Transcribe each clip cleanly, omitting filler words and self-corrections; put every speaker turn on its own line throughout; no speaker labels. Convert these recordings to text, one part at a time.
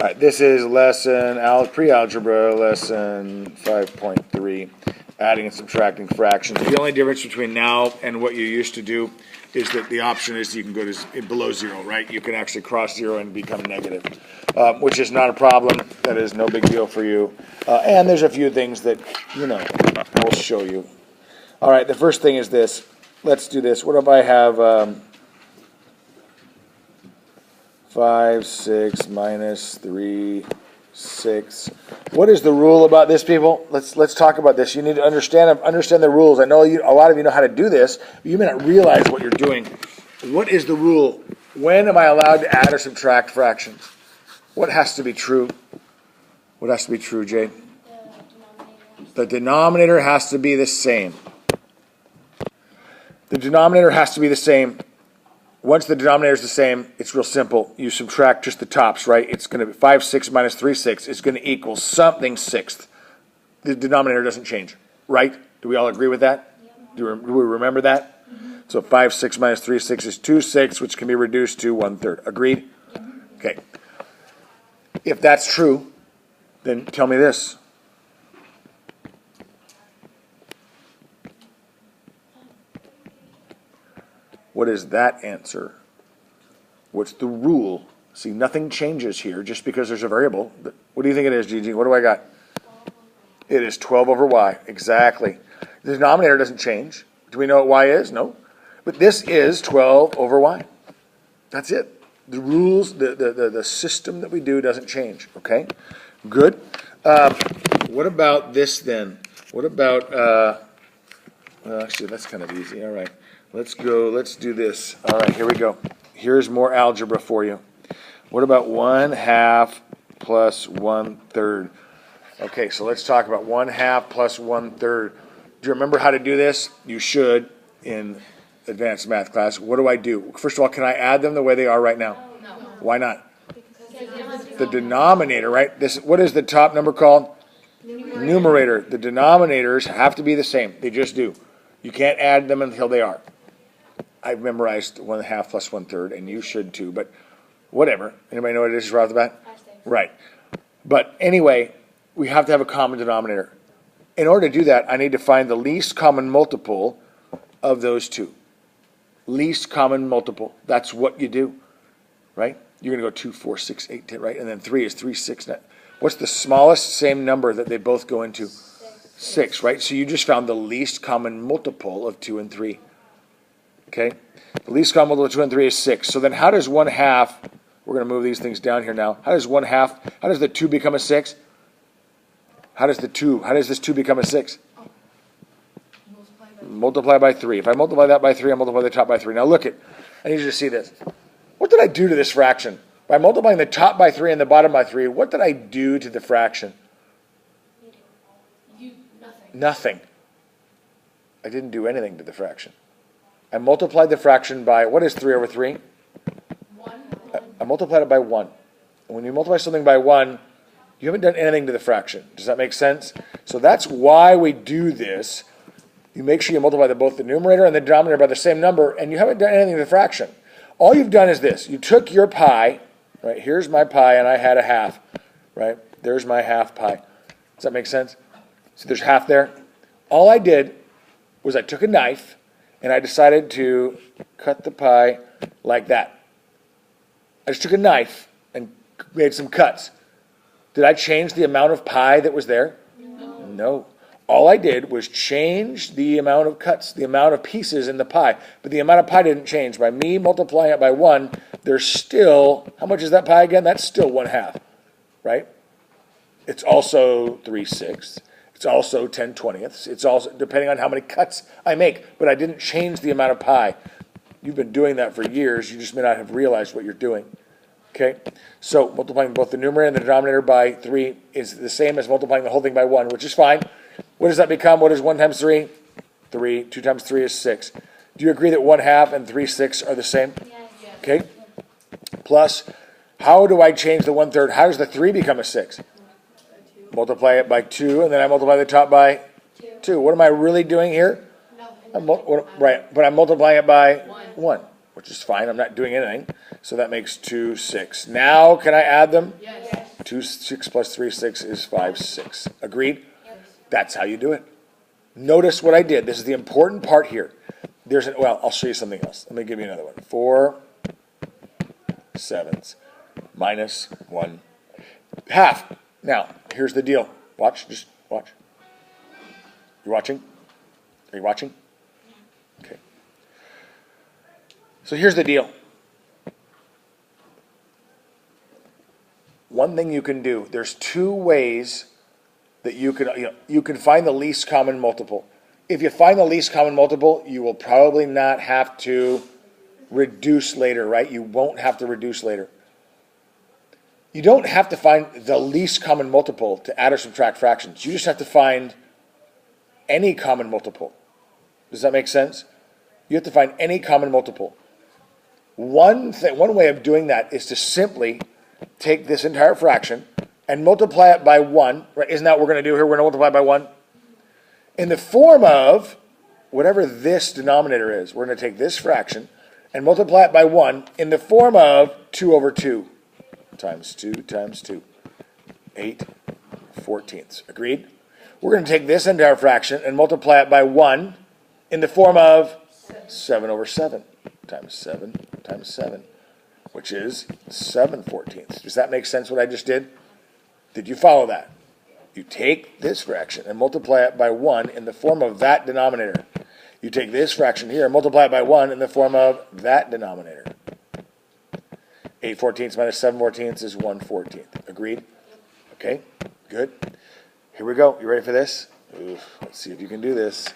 All right, this is pre-algebra lesson 5.3, adding and subtracting fractions. The only difference between now and what you used to do is that the option is you can go to below zero, right? You can actually cross zero and become negative, which is not a problem. That is no big deal for you. And there's a few things that, we'll show you. All right, the first thing is this. Let's do this. What if I have 5, 6 minus 3, 6. What is the rule about this, people? Let's talk about this. You need to understand the rules. I know a lot of you know how to do this, but you may not realize what you're doing. What is the rule? When am I allowed to add or subtract fractions? What has to be true? What has to be true, Jade? The denominator has to be the same. The denominator has to be the same. Once the denominator is the same, it's real simple. You subtract just the tops, right? It's going to be 5, 6 minus 3, 6 is going to equal something sixth. The denominator doesn't change, right? Do we all agree with that? Yep. Do we remember that? Mm-hmm. So 5, 6 minus 3, 6 is 2, 6, which can be reduced to 1/3. Agreed? Mm-hmm. Okay. If that's true, then tell me this. What is that answer? What's the rule? See, nothing changes here just because there's a variable. What do you think it is, Gigi? What do I got? It is 12 over y. Exactly. The denominator doesn't change. Do we know what y is? No. But this is 12 over y. That's it. The rules, the system that we do doesn't change. Okay? Good. What about this then? What about, well, actually, that's kind of easy. All right. Let's do this. All right, here we go. Here's more algebra for you. What about 1/2 plus 1/3? Okay, so let's talk about 1/2 plus 1/3. Do you remember how to do this? You should in advanced math class. What do I do? First of all, can I add them the way they are right now? No. Why not? The denominator, right? What is the top number called? Numerator. The denominators have to be the same. They just do. You can't add them until they are. I've memorized 1/2 plus 1/3, and you should too, but whatever. Anybody know what it is right off the bat? Right. But anyway, we have to have a common denominator. In order to do that, I need to find the least common multiple of those two. Least common multiple. That's what you do, right? You're going to go 2, 4, 6, 8, 10, right? And then 3 is 3, 6, 9. What's the smallest same number that they both go into? 6, right? So you just found the least common multiple of 2 and 3. Okay? The least common multiple of 2 and 3 is 6. So then how does 1/2, we're going to move these things down here now. How does the 2 become a 6? How does this 2 become a 6? Multiply by 3. If I multiply that by 3, I multiply the top by 3. Now look I need you to see this. What did I do to this fraction? By multiplying the top by 3 and the bottom by 3, what did I do to the fraction? Nothing. I didn't do anything to the fraction. I multiplied the fraction by, what is 3 over 3?
1.
I multiplied it by 1. And when you multiply something by 1, you haven't done anything to the fraction. Does that make sense? So that's why we do this. You make sure you multiply both the numerator and the denominator by the same number, and you haven't done anything to the fraction. All you've done is this. You took your pi, right? Here's my pi, and I had a half, right? There's my half pi. Does that make sense? So there's half there. All I did was I took a knife and I decided to cut the pie like that. I just took a knife and made some cuts. Did I change the amount of pie that was there? No. All I did was change the amount of cuts, the amount of pieces in the pie. But the amount of pie didn't change. By me multiplying it by 1, there's still, how much is that pie again? That's still 1/2, right? It's also 3/6. It's also 10/20ths. It's also depending on how many cuts I make. But I didn't change the amount of pie. You've been doing that for years. You just may not have realized what you're doing. Okay? So multiplying both the numerator and the denominator by 3 is the same as multiplying the whole thing by 1, which is fine. What does that become? What is 1 times 3? 3. 2 times 3 is 6. Do you agree that 1/2 and 3/6 are the same?
Yes.
Okay? Plus, how do I change the 1/3? How does the 3 become a 6? Multiply it by 2, and then I multiply the top by 2. What am I really doing here? Right, but I'm multiplying it by 1, which is fine. I'm not doing anything. So that makes 2, 6. Now, can I add them?
Yes.
2, 6 plus 3, 6 is 5, 6. Agreed? That's how you do it. Notice what I did. This is the important part here. Well, I'll show you something else. Let me give you another one. 4 sevenths minus 1 half. Now, here's the deal. Watch, just watch. You watching? Are you watching? Okay. So here's the deal. One thing you can do, there's two ways that you can find the least common multiple. If you find the least common multiple, you will probably not have to reduce later, right? You won't have to reduce later. You don't have to find the least common multiple to add or subtract fractions. You just have to find any common multiple. Does that make sense? You have to find any common multiple. One way of doing that is to simply take this entire fraction and multiply it by 1. Right? Isn't that what we're going to do here? We're going to multiply by 1. In the form of whatever this denominator is, we're going to take this fraction and multiply it by 1 in the form of 2 over 2 times 2 times 2. 8 fourteenths. Agreed? We're going to take this entire fraction and multiply it by 1 in the form of 7 over 7 times 7 times 7, which is 7 fourteenths. Does that make sense what I just did? Did you follow that? You take this fraction and multiply it by 1 in the form of that denominator. You take this fraction here and multiply it by 1 in the form of that denominator. 8 fourteenths minus 7 fourteenths is 1 14th. Agreed? Okay, good. Here we go. You ready for this? Let's see if you can do this.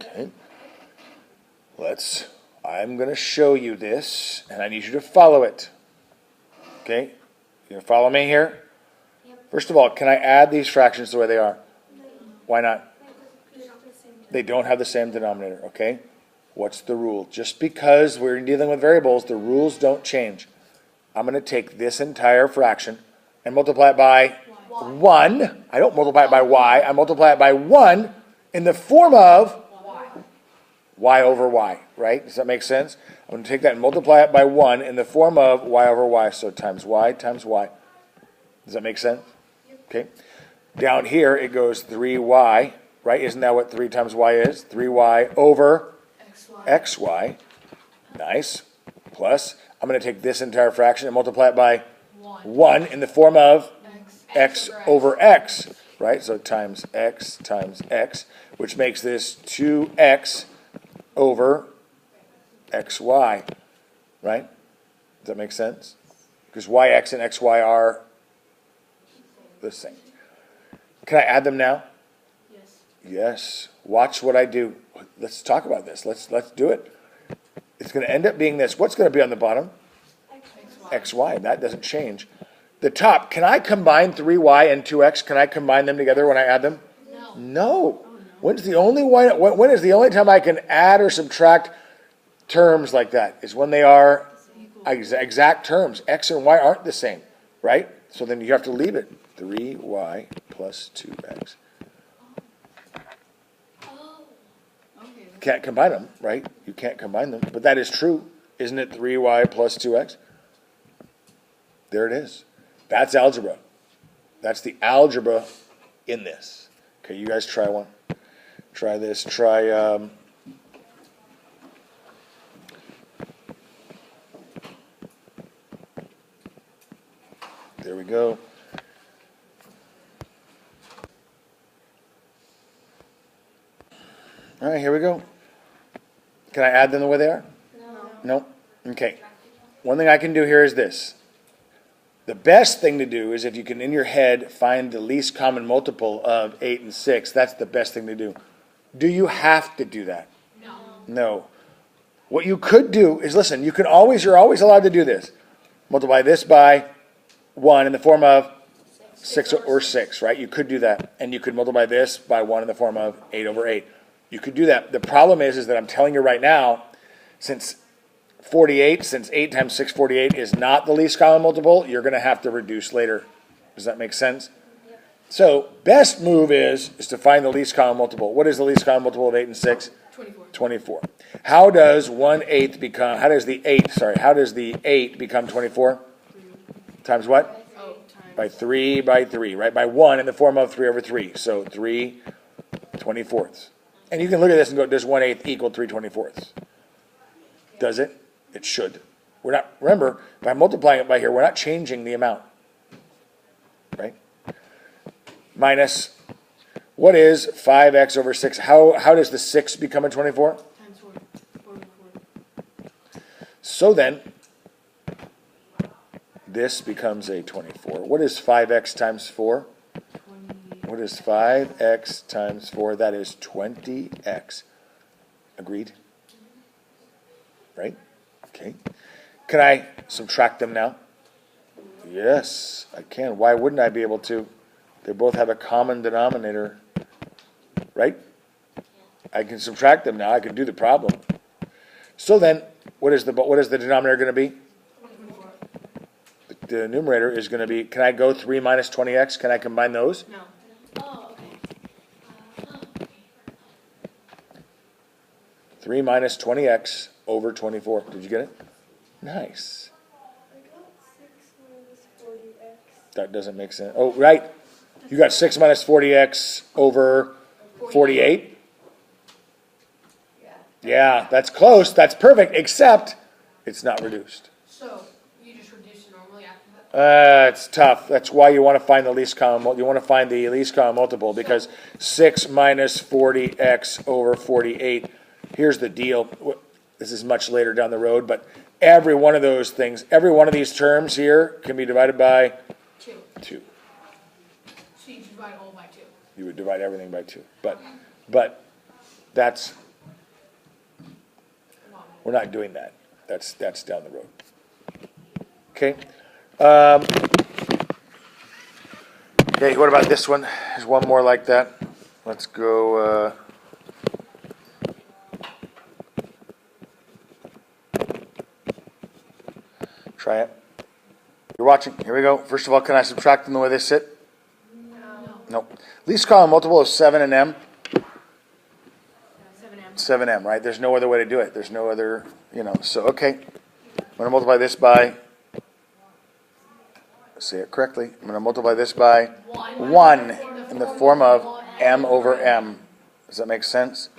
Okay. I'm going to show you this, and I need you to follow it. Okay? You going to follow me here? Yep. First of all, can I add these fractions the way they are? No. Why not? They don't have the same denominator, okay? What's the rule? Just because we're dealing with variables, the rules don't change. I'm going to take this entire fraction and multiply it by 1. I don't multiply it by y. I multiply it by 1 in the form of y over y, right? Does that make sense? I'm going to take that and multiply it by 1 in the form of y over y. So times y times y. Does that make sense? Okay. Down here, it goes 3y, right? Isn't that what 3 times y is? 3y over xy. Nice. Plus, I'm going to take this entire fraction and multiply it by 1 in the form of x over x, right? So times x, which makes this 2x over xy, right? Does that make sense? Because yx and xy are the same. Can I add them now? Yes. Yes. Watch what I do. Let's talk about this. Let's do it. It's going to end up being this. What's going to be on the bottom? xy. That doesn't change. The top, can I combine 3y and 2x? Can I combine them together when I add them? No. When is the only time I can add or subtract terms like that? Is when they are exact terms. X and y aren't the same, right? So then you have to leave it. 3y plus 2x. Can't combine them, right? You can't combine them. But that is true. Isn't it 3y plus 2x? There it is. That's algebra. That's the algebra in this. Okay, you guys try one. Try this. Try... there we go. All right, here we go. Can I add them the way they are? No. Okay. One thing I can do here is this. The best thing to do is if you can, in your head, find the least common multiple of 8 and 6. That's the best thing to do. Do you have to do that? No. What you could do is, listen, you're always allowed to do this. Multiply this by 1 in the form of 6 or 6, right? You could do that. And you could multiply this by 1 in the form of 8 over 8. You could do that. The problem is that I'm telling you right now, since 8 times 6, 48 is not the least common multiple, you're going to have to reduce later. Does that make sense? Yep. So, best move is to find the least common multiple. What is the least common multiple of 8 and 6? 24. How does how does the 8 become 24? Times what? By 3 by 3, right? By 1 in the form of 3 over 3. So 3 24ths. And you can look at this and go, does 1/8 equal 3 24ths? Does it? It should. Remember, by multiplying it by here, we're not changing the amount. Right? Minus, what is 5x over 6? How does the 6 become a 24?
Times 4. 4 over 4.
So then, this becomes a 24. What is 5x times 4?
20.
What is 5x times 4? That is 20x. Agreed? Right? Okay. Can I subtract them now? Yes, I can. Why wouldn't I be able to? They both have a common denominator. Right? I can subtract them now. I can do the problem. So then, what is the denominator going to be?
24.
The numerator is going to be, can I go 3 minus 20x? Can I combine those?
No.
Oh, okay.
3 minus 20x over 24. Did you get it? Nice.
I got 6 minus 40x.
That doesn't make sense. Oh, right. You got 6 minus 40x over 48?
Yeah.
Yeah, that's close. That's perfect, except it's not reduced.
So, you just reduce it normally after that?
It's tough. That's why you want to find the least common. You want to find the least common multiple, because 6 minus 40x over 48. Here's the deal. This is much later down the road, but every one of those things, every one of these terms here can be divided by
2.
2.
So you divide all by 2.
You would divide everything by 2. But that's, we're not doing that. That's down the road. Okay. Okay, what about this one? There's one more like that. Let's go, try it. You're watching. Here we go. First of all, can I subtract them the way they sit?
No.
Nope. Least common multiple of 7 and m.
7m.
7m, right? There's no other way to do it. There's no other, So, okay. I'm going to multiply this by, say it correctly, I'm going to multiply this by 1 in the form of m over m. Does that make sense?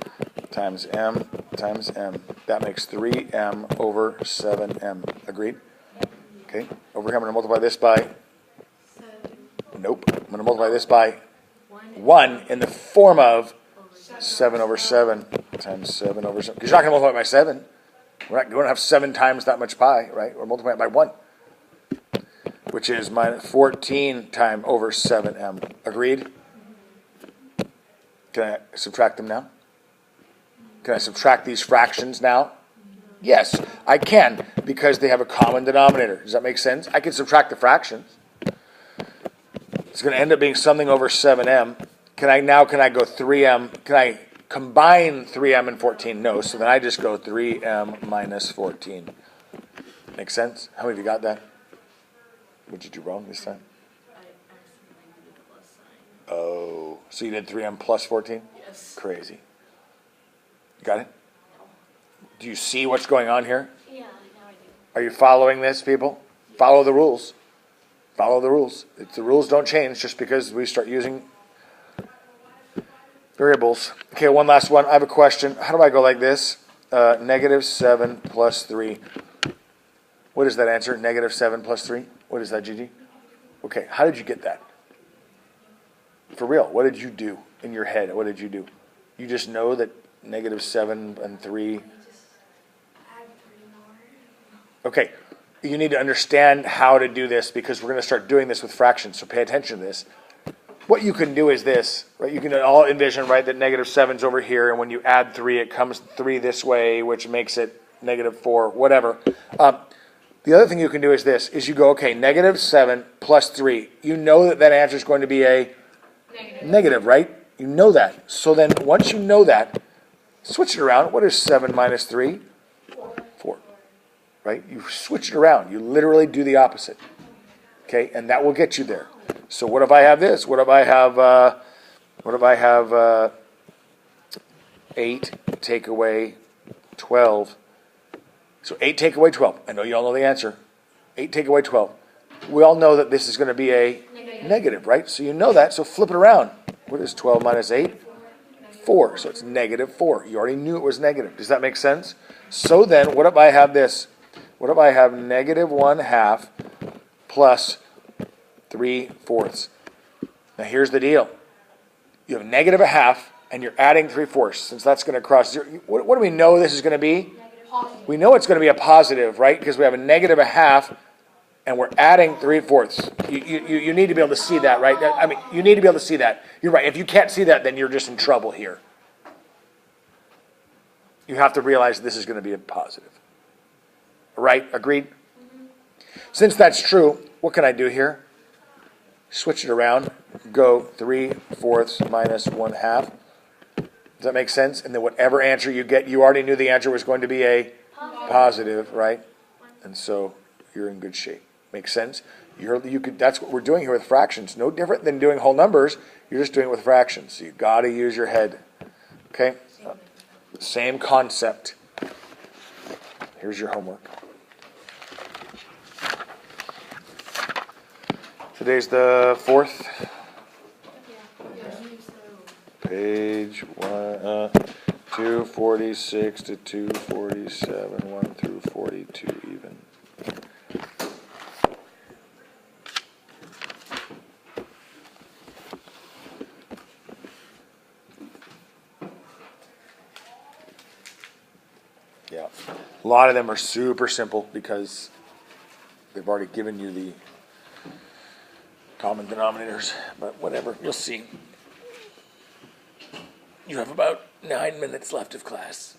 Times m times m. That makes 3m over 7m. Agreed? Okay. Over here, I'm going to multiply this by, nope. I'm going to multiply this by 1 in the form of 7 over 7 times 7 over 7. Because you're not going to multiply it by 7. We don't have 7 times that much pi, right? We're multiplying it by 1, which is minus 14 times over 7m. Agreed? Can I subtract them now? Can I subtract these fractions now? Yes, I can, because they have a common denominator. Does that make sense? I can subtract the fractions. It's going to end up being something over 7m. Can I go 3m? Can I combine 3m and 14? No, so then I just go 3m minus 14. Make sense? How many of you got that? What did you do wrong this time?
I accidentally did a plus sign.
Oh, so you did 3m plus 14?
Yes.
Crazy. You got it? Do you see what's going on here?
Yeah, now I do.
Are you following this, people? Follow the rules. Follow the rules. The rules don't change just because we start using variables. Okay, one last one. I have a question. How do I go like this? Negative 7 plus 3. What is that answer? Negative 7 plus 3? What is that, Gigi? Okay, how did you get that? For real, what did you do in your head? What did you do? You just know that negative 7 and 3... Okay, you need to understand how to do this because we're going to start doing this with fractions, so pay attention to this. What you can do is this, right? You can all envision, right, that negative 7's over here, and when you add 3, it comes 3 this way, which makes it negative 4, whatever. The other thing you can do is this, is you go, okay, negative 7 plus 3. You know that answer is going to be a negative, right? You know that. So then once you know that, switch it around. What is 7 minus 3? 4. Right? You switch it around. You literally do the opposite. Okay? And that will get you there. So what if I have this? What if I have 8 take away 12. So 8 take away 12. I know you all know the answer. 8 take away 12. We all know that this is going to be a negative, right? So you know that, so flip it around. What is 12 minus 8? 4. So it's negative 4. You already knew it was negative. Does that make sense? So then, what if I have this? What if I have negative 1/2 plus 3/4? Now here's the deal. You have negative 1/2 and you're adding 3/4. Since that's going to cross 0, what do we know this is going to be?
Positive.
We know it's going to be a positive, right? Because we have a negative 1/2 and we're adding 3/4. You need to be able to see that, right? I mean, you need to be able to see that. You're right. If you can't see that, then you're just in trouble here. You have to realize this is going to be a positive. Right? Agreed? Since that's true, what can I do here? Switch it around. Go 3/4 minus 1/2. Does that make sense? And then whatever answer you get, you already knew the answer was going to be a positive, right? And so you're in good shape. Makes sense? That's what we're doing here with fractions. No different than doing whole numbers. You're just doing it with fractions. So you've got to use your head. Okay? Same concept. Here's your homework. Today's the 4th. Page 246 to 247, 1 through 42 even. Yeah, a lot of them are super simple because they've already given you the common denominators, but whatever, you'll see. You have about 9 minutes left of class.